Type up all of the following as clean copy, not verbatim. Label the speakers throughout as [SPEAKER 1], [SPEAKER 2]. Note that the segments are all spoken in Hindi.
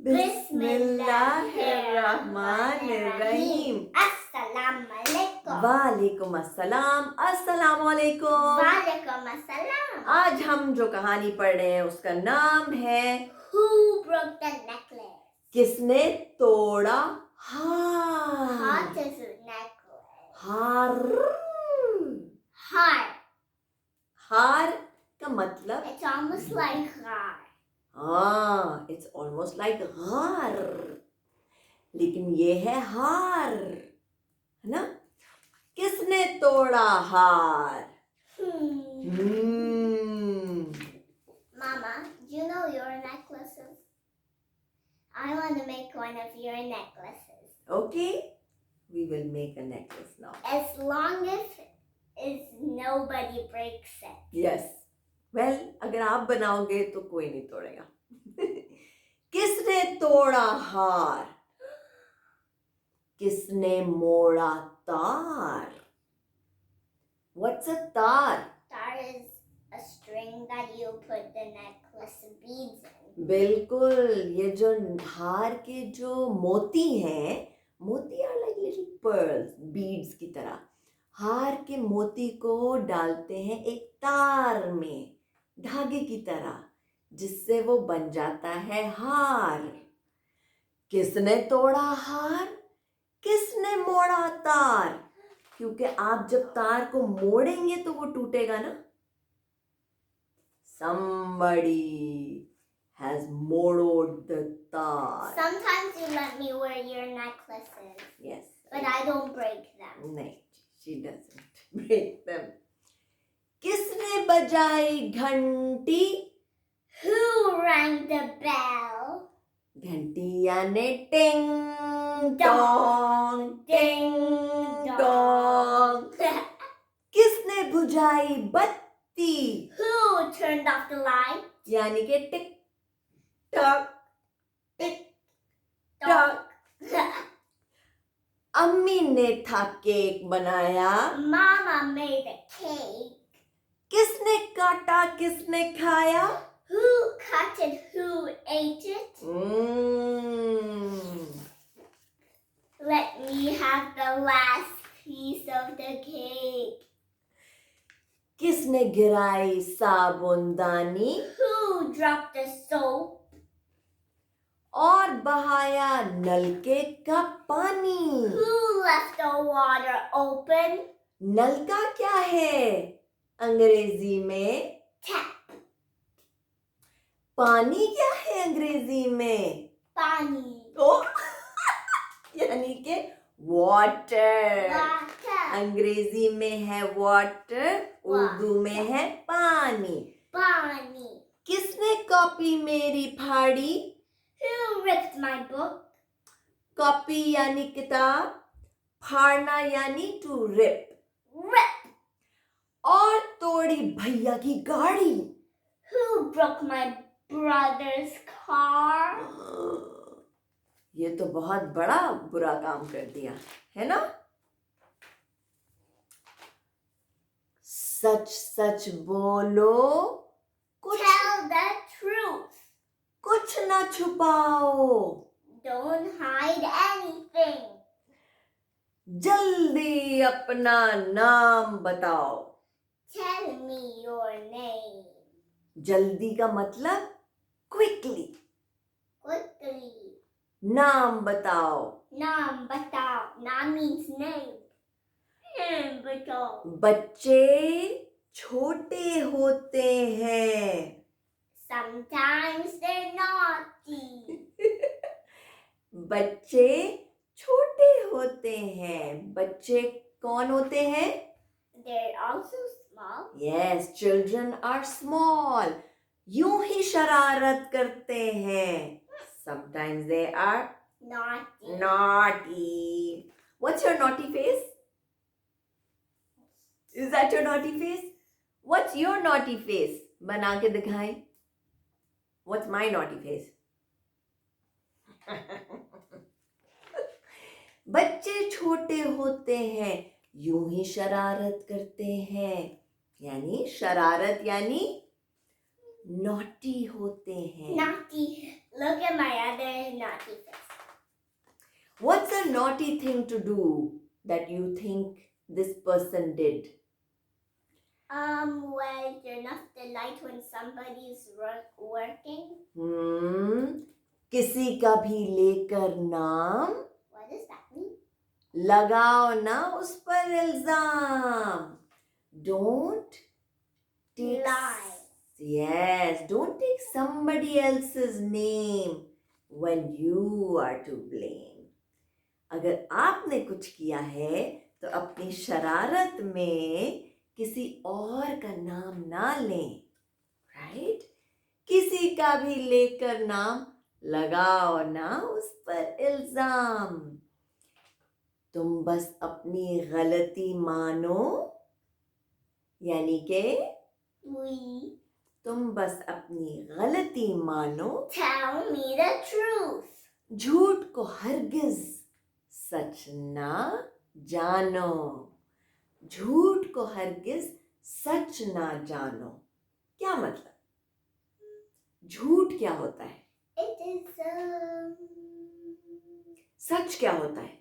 [SPEAKER 1] बिस्मिल्लाहिर्रहमानिर्रहीम।
[SPEAKER 2] अस्सलामुअलैकुम।
[SPEAKER 1] वालेकुम अस्सलाम। अस्सलाम वालेकुम।
[SPEAKER 2] वालेकुम अस्सलाम।
[SPEAKER 1] आज हम जो कहानी पढ़ रहे हैं उसका नाम है
[SPEAKER 2] Who broke the necklace?
[SPEAKER 1] किसने तोड़ा हार।
[SPEAKER 2] Heart is a necklace.
[SPEAKER 1] हार।
[SPEAKER 2] Heart.
[SPEAKER 1] हार का मतलब
[SPEAKER 2] It's almost like heart.
[SPEAKER 1] हाँ, it's almost like हार, लेकिन ये है हार, है ना? किसने तोड़ा हार?
[SPEAKER 2] Mama, do you know your necklaces? I want to make one of your necklaces.
[SPEAKER 1] Okay, we will make a necklace now.
[SPEAKER 2] As long as nobody breaks it.
[SPEAKER 1] Yes. Well, अगर आप बनाओगे तो कोई नहीं तोड़ेगा. किसने तोड़ा हार? किसने मोड़ा तार? What's a तार?
[SPEAKER 2] Tar is a string that you put the necklace beads in.
[SPEAKER 1] बिल्कुल, ये जो हार के जो मोती हैं, मोती are like little pearls, beads की तरह. हार के मोती को डालते हैं एक तार में, धागे की तरह, जिससे वो बन जाता है हार. किसने तोड़ा हार? किसने मोड़ा तार? क्योंकि आप जब तार को मोड़ेंगे तो वो टूटेगा ना. Somebody has mowed the tar.
[SPEAKER 2] Sometimes you let me wear your necklaces.
[SPEAKER 1] Yes.
[SPEAKER 2] But I don't break them.
[SPEAKER 1] नहीं, she doesn't break them. किसने बजाई घंटी?
[SPEAKER 2] Who rang the bell?
[SPEAKER 1] घंटी यानी टिंग
[SPEAKER 2] Dong.
[SPEAKER 1] टोंग, टिंग टोंग. किसने बुझाई बत्ती?
[SPEAKER 2] Who turned off the light?
[SPEAKER 1] यानी कि टिक टक टिक टक. अम्मी ने था केक बनाया.
[SPEAKER 2] Mama made a cake.
[SPEAKER 1] किसने काटा किसने खाया?
[SPEAKER 2] Who cut it? Who ate it? Let me have the last piece of the cake.
[SPEAKER 1] किसने गिराई साबुनदानी?
[SPEAKER 2] Who dropped the soap?
[SPEAKER 1] और बहाया नलके का पानी.
[SPEAKER 2] Who left the water open?
[SPEAKER 1] नलका क्या है अंग्रेजी में?
[SPEAKER 2] Tap.
[SPEAKER 1] पानी क्या है अंग्रेजी में?
[SPEAKER 2] Pani.
[SPEAKER 1] ओ यानी कि वाटर.
[SPEAKER 2] Water.
[SPEAKER 1] अंग्रेजी में है वाटर, उर्दू में है पानी.
[SPEAKER 2] Pani.
[SPEAKER 1] किसने कॉपी मेरी फाड़ी?
[SPEAKER 2] Who ripped my book?
[SPEAKER 1] Copy यानी किताब, फाड़ना यानी टू रिप.
[SPEAKER 2] Rip.
[SPEAKER 1] और तोड़ी भैया की गाड़ी.
[SPEAKER 2] Who broke my brother's car?
[SPEAKER 1] ये तो बहुत बड़ा बुरा काम कर दिया है ना. सच सच बोलो, कुछ
[SPEAKER 2] Tell the truth.
[SPEAKER 1] कुछ ना छुपाओ.
[SPEAKER 2] Don't hide anything.
[SPEAKER 1] जल्दी अपना नाम बताओ.
[SPEAKER 2] Tell me your name.
[SPEAKER 1] जल्दी का मतलब क्विकली.
[SPEAKER 2] Quickly.
[SPEAKER 1] नाम बताओ.
[SPEAKER 2] Naam batao. Naam means name. Name batao.
[SPEAKER 1] बच्चे छोटे होते हैं.
[SPEAKER 2] Sometimes they're naughty.
[SPEAKER 1] बच्चे छोटे होते हैं. बच्चे कौन होते हैं?
[SPEAKER 2] They're also small.
[SPEAKER 1] Yes, children are small. यूं ही शरारत करते हैं. Sometimes they are
[SPEAKER 2] Naughty.
[SPEAKER 1] naughty. What's your naughty face? Is that your naughty face? What's your naughty face? बना के दिखाएं. What's my naughty face? बच्चे छोटे होते हैं, यूं ही शरारत करते हैं. यानी शरारत यानी नॉटी होते हैं.
[SPEAKER 2] Naughty. Look at my other naughty face.
[SPEAKER 1] What's a naughty thing to do that you think this person did?
[SPEAKER 2] Well, turn off the light when somebody's working.
[SPEAKER 1] किसी का भी लेकर नाम
[SPEAKER 2] What does that mean?
[SPEAKER 1] लगाओ ना उस पर इल्जाम. Don't take
[SPEAKER 2] Lie.
[SPEAKER 1] Yes, don't take somebody else's name when you are to blame. अगर आपने कुछ किया है तो अपनी शरारत में किसी और का नाम ना लें, राइट? किसी का भी लेकर नाम लगाओ ना उस पर इल्जाम. तुम बस अपनी गलती मानो, यानी के तुम बस अपनी गलती मानो.
[SPEAKER 2] Tell me the truth.
[SPEAKER 1] झूठ को हरगिज सच ना जानो. झूठ को हरगिज सच ना जानो. क्या मतलब? झूठ क्या होता है?
[SPEAKER 2] It is
[SPEAKER 1] सच क्या होता है?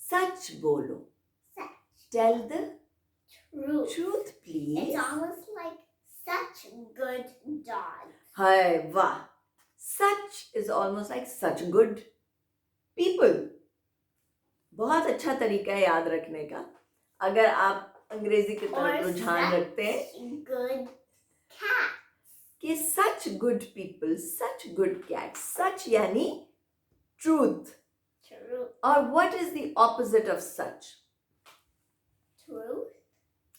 [SPEAKER 2] such
[SPEAKER 1] सच बोलो.
[SPEAKER 2] such
[SPEAKER 1] Tell the
[SPEAKER 2] truth.
[SPEAKER 1] truth, please.
[SPEAKER 2] It's almost like such good dogs.
[SPEAKER 1] हाय वाह. Such is almost like such good people. बहुत अच्छा तरीका है याद रखने का. अगर आप अंग्रेजी की
[SPEAKER 2] Or
[SPEAKER 1] तरफ रुझान रखते हैं
[SPEAKER 2] such good cat.
[SPEAKER 1] कि such good people, such good cats, such यानी truth.
[SPEAKER 2] Truth.
[SPEAKER 1] और what is the opposite of such?
[SPEAKER 2] Truth.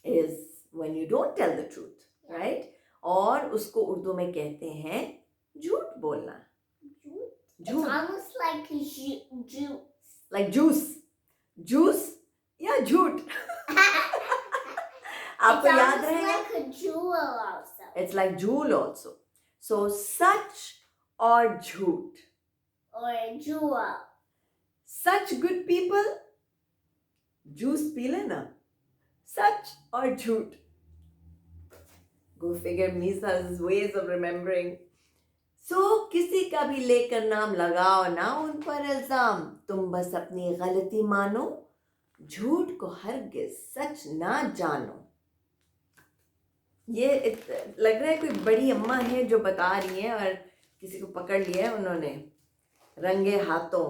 [SPEAKER 1] Is when you don't tell the truth, right? और उसको उर्दू में कहते हैं झूठ बोलना.
[SPEAKER 2] Truth. It's
[SPEAKER 1] झूठ.
[SPEAKER 2] almost like juice.
[SPEAKER 1] Like juice. Juice या झूठ. आपको
[SPEAKER 2] It's
[SPEAKER 1] याद
[SPEAKER 2] almost
[SPEAKER 1] रहेगा?
[SPEAKER 2] like a jewel also.
[SPEAKER 1] It's like jewel also. So such और झूठ.
[SPEAKER 2] Or a jewel.
[SPEAKER 1] Such good people. Juice P लेना. Such और झूठ. Go figure Misa's ways of remembering. So किसी का भी लेकर नाम लगाओ ना उन पर इल्जाम. तुम बस अपनी गलती मानो. झूठ को हरगिज सच ना जानो. ये लग रहा है कोई बड़ी अम्मा है जो बता रही है और किसी को पकड़ लिया है उन्होंने रंगे हाथों.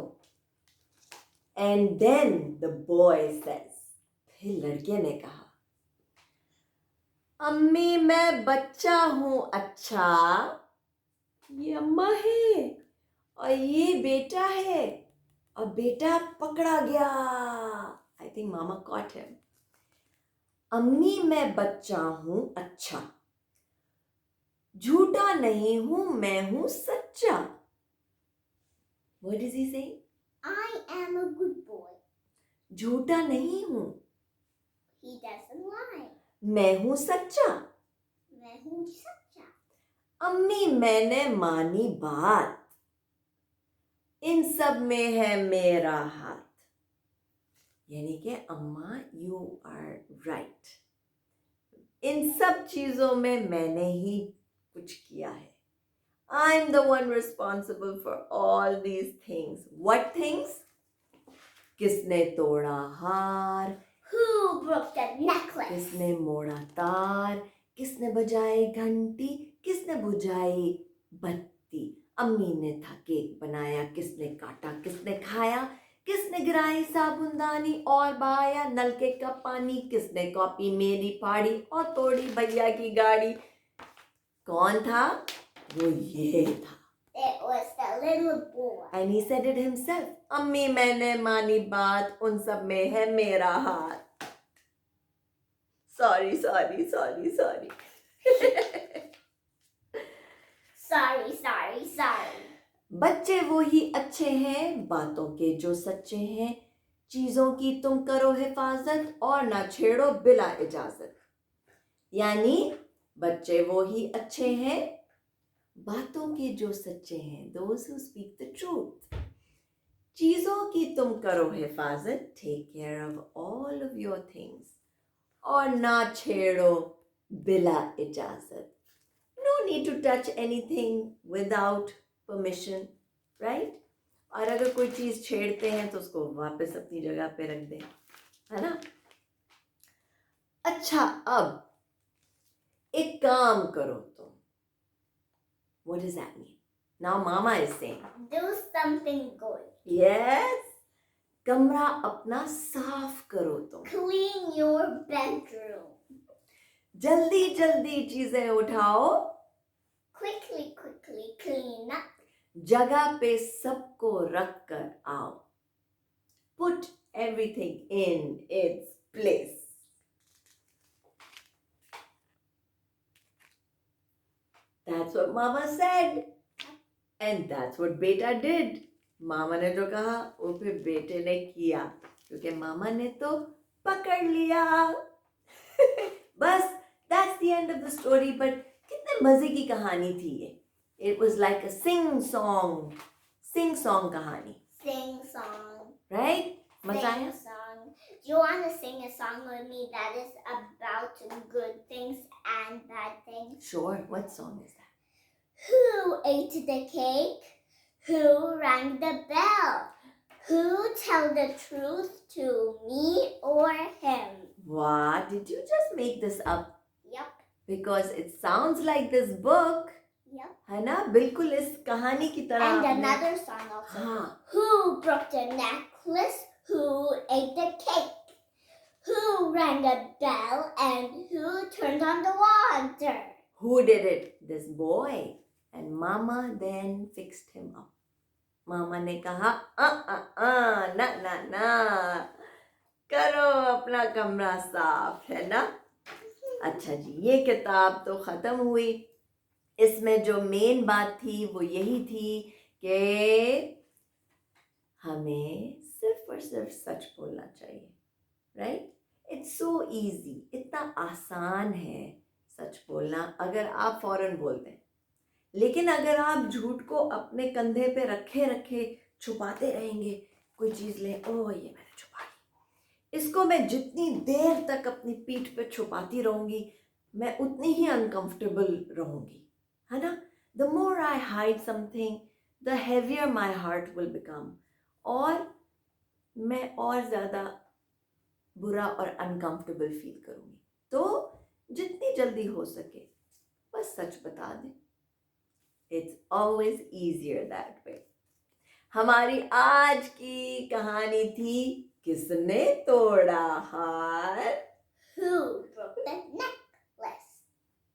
[SPEAKER 1] And then the boy says, फिर लड़के ने कहा, अम्मी मैं बच्चा हूं अच्छा. ये अम्मा है और ये बेटा है और बेटा पकड़ा गया. I think mama caught him. अम्मी मैं बच्चा हूं अच्छा. झूठा नहीं हूं मैं हूं सच्चा. What is he saying?
[SPEAKER 2] I am a good boy.
[SPEAKER 1] झूठा नहीं हूं.
[SPEAKER 2] He doesn't lie.
[SPEAKER 1] मैं हूं सच्चा.
[SPEAKER 2] मैं हूँ सच्चा.
[SPEAKER 1] अम्मी मैंने मानी बात. इन सब में है मेरा हाथ. यानी कि अम्मा यू आर राइट. इन सब चीजों में मैंने ही कुछ किया है. I am the one responsible for all these things. What things? किसने तोड़ा हार.
[SPEAKER 2] Who broke the necklace?
[SPEAKER 1] किसने मोड़ा तार. किसने बजाई घंटी. किसने बुझाई बत्ती. अम्मी ने था केक बनाया. किसने काटा किसने खाया. किसने गिराई साबुनदानी और बहाया नलके का पानी. किसने कॉपी मेरी फाड़ी और तोड़ी भैया की गाड़ी. कौन था? वो ये था.
[SPEAKER 2] It was the little boy.
[SPEAKER 1] And he said it himself. अम्मी मैंने मानी बात. उन सब में है मेरा हाथ. Sorry.
[SPEAKER 2] Sorry.
[SPEAKER 1] बच्चे वो ही अच्छे हैं बातों के जो सच्चे हैं. चीजों की तुम करो हिफाजत और ना छेड़ो बिला इजाजत. यानी बच्चे वो ही अच्छे हैं बातों के जो सच्चे हैं. Those who speak the truth. चीजों की तुम करो हिफाजत. Take care of all of your things. और ना छेड़ो बिला इजाजत. No need to touch anything without permission, right? और अगर कोई चीज़ छेड़ते हैं तो उसको वापस अपनी जगह पे रख दें, है ना? अच्छा, अब एक काम करो तुम. What does that mean? Now Mama is saying,
[SPEAKER 2] Do something good.
[SPEAKER 1] yes, कमरा अपना साफ करो तुम.
[SPEAKER 2] Clean your bedroom.
[SPEAKER 1] जल्दी जल्दी चीजें उठाओ,
[SPEAKER 2] Quickly, quickly clean up.
[SPEAKER 1] जगह पे सबको रख कर आओ. Put everything in its place. That's what Mama said. And that's what बेटा did. मामा ने जो कहा वो फिर बेटे ने किया, क्योंकि मामा ने तो पकड़ लिया. बस, that's the end of the story. But कितने मजे की कहानी थी ये. It was like a sing song कहानी,
[SPEAKER 2] Sing song.
[SPEAKER 1] right? मजा
[SPEAKER 2] Sing
[SPEAKER 1] आया?
[SPEAKER 2] a song. Do you want to sing a song with me that is about good things and bad things?
[SPEAKER 1] Sure. What song is that?
[SPEAKER 2] Who ate the cake? Who rang the bell? Who tell the truth to me or him?
[SPEAKER 1] What? Did you just make this up?
[SPEAKER 2] Yep,
[SPEAKER 1] Because it sounds like this book,
[SPEAKER 2] yep.
[SPEAKER 1] है ना? बिल्कुल इस कहानी की तरह.
[SPEAKER 2] And
[SPEAKER 1] आपने-
[SPEAKER 2] another song also.
[SPEAKER 1] हाँ.
[SPEAKER 2] Who broke the necklace? Who ate the cake? Who rang the bell? And who turned on the water?
[SPEAKER 1] Who did it? This boy. And Mama then fixed him up. Mama ने कहा ना करो अपना कमरा साफ, है ना? अच्छा जी, ये किताब तो ख़त्म हुई. इसमें जो मेन बात थी वो यही थी कि हमें सिर्फ और सिर्फ सच बोलना चाहिए, राइट? इट्स सो इजी, इतना आसान है सच बोलना अगर आप फौरन बोलते हैं. लेकिन अगर आप झूठ को अपने कंधे पे रखे रखे छुपाते रहेंगे, कोई चीज़ ले, ओह ये मैंने छुपा ली, इसको मैं जितनी देर तक अपनी पीठ पे छुपाती रहूँगी मैं उतनी ही अनकंफर्टेबल रहूँगी, है ना? The more I hide something the heavier my heart will become, और मैं और ज़्यादा बुरा और अनकंफर्टेबल फील करूँगी. तो जितनी जल्दी हो सके बस सच बता दें. It's always easier that way. हमारी आज की कहानी थी किसने तोड़ा हार.
[SPEAKER 2] Who broke the necklace?